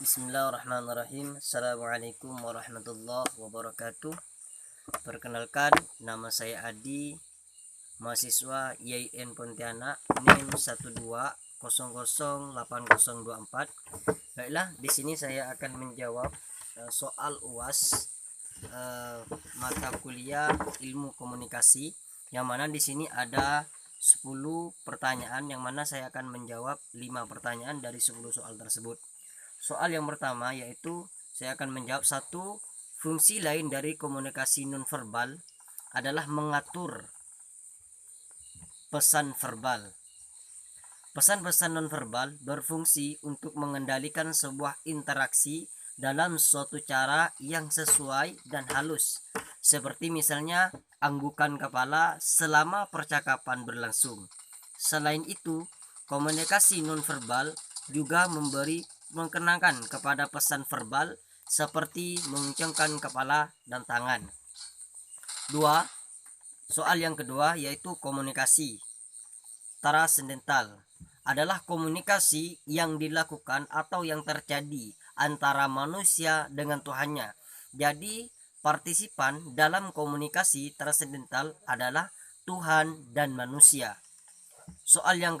Bismillahirrahmanirrahim. Assalamualaikum warahmatullahi wabarakatuh. Perkenalkan, nama saya Adi, mahasiswa IAIN Pontianak, NIM 12008024. Baiklah, di sini saya akan menjawab soal UAS mata kuliah Ilmu Komunikasi, yang mana di sini ada 10 pertanyaan, yang mana saya akan menjawab 5 pertanyaan dari 10 soal tersebut. Soal yang pertama yaitu saya akan menjawab satu, fungsi lain dari komunikasi nonverbal adalah mengatur pesan verbal. Pesan-pesan nonverbal berfungsi untuk mengendalikan sebuah interaksi dalam suatu cara yang sesuai dan halus, seperti misalnya anggukan kepala selama percakapan berlangsung. Selain itu, komunikasi nonverbal juga mengenakan kepada pesan verbal seperti menguncangkan kepala dan tangan. 2. Soal yang kedua yaitu komunikasi transendental adalah komunikasi yang dilakukan atau yang terjadi antara manusia dengan Tuhannya. Jadi partisipan dalam komunikasi transendental adalah Tuhan dan manusia. Soal yang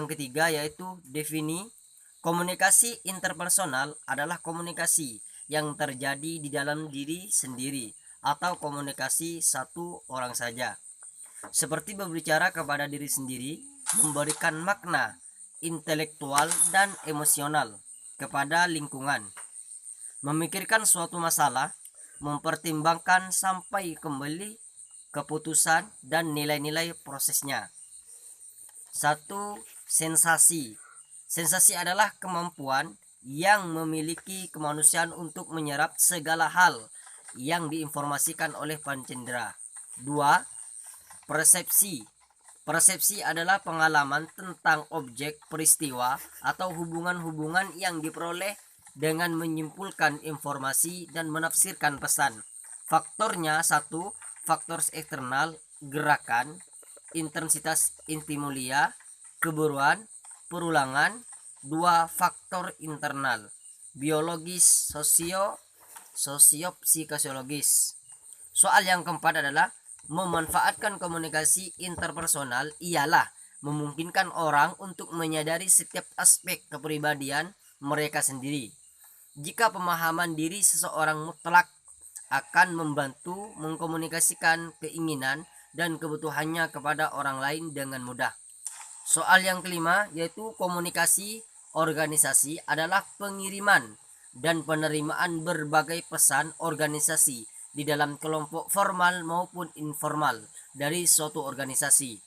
ketiga yaitu definisi. Komunikasi interpersonal adalah komunikasi yang terjadi di dalam diri sendiri atau komunikasi satu orang saja, seperti berbicara kepada diri sendiri, memberikan makna intelektual dan emosional kepada lingkungan, memikirkan suatu masalah, mempertimbangkan sampai kembali keputusan dan nilai-nilai prosesnya. 1. Sensasi. Sensasi adalah kemampuan yang memiliki kemanusiaan untuk menyerap segala hal yang diinformasikan oleh pancendera. 2. Persepsi. Persepsi adalah pengalaman tentang objek, peristiwa, atau hubungan-hubungan yang diperoleh dengan menyimpulkan informasi dan menafsirkan pesan. Faktornya: 1. Faktor eksternal, gerakan, intensitas stimulia, keburuan, perulangan. 2. Faktor internal, biologis, sosiopsikologisio. Soal yang keempat adalah memanfaatkan komunikasi interpersonal ialah memungkinkan orang untuk menyadari setiap aspek kepribadian mereka sendiri. Jika pemahaman diri seseorang mutlak akan membantu mengkomunikasikan keinginan dan kebutuhannya kepada orang lain dengan mudah. Soal yang kelima yaitu komunikasi organisasi adalah pengiriman dan penerimaan berbagai pesan organisasi di dalam kelompok formal maupun informal dari suatu organisasi.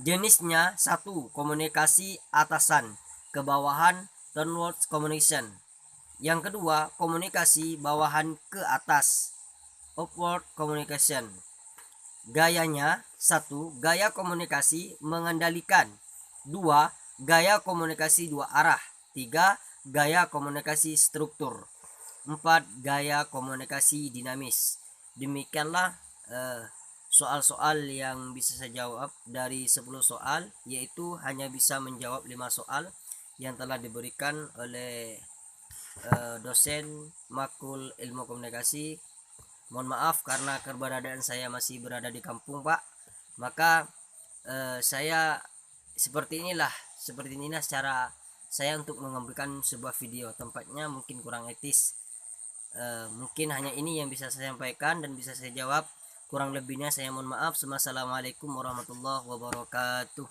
Jenisnya: 1. Komunikasi atasan ke bawahan, downward communication. Yang kedua, komunikasi bawahan ke atas, upward communication. Gayanya: 1. Gaya komunikasi mengendalikan. 2. Gaya komunikasi dua arah. 3. Gaya komunikasi struktur. 4. Gaya komunikasi dinamis. Demikianlah soal-soal yang bisa saya jawab dari 10 soal, yaitu hanya bisa menjawab 5 soal yang telah diberikan oleh dosen Makul Ilmu Komunikasi. Mohon maaf karena keberadaan saya masih berada di kampung, Pak. Maka saya seperti inilah cara saya untuk mengambilkan sebuah video. Tempatnya mungkin kurang etis. Mungkin hanya ini yang bisa saya sampaikan dan bisa saya jawab. Kurang lebihnya saya mohon maaf. Wassalamualaikum warahmatullahi wabarakatuh.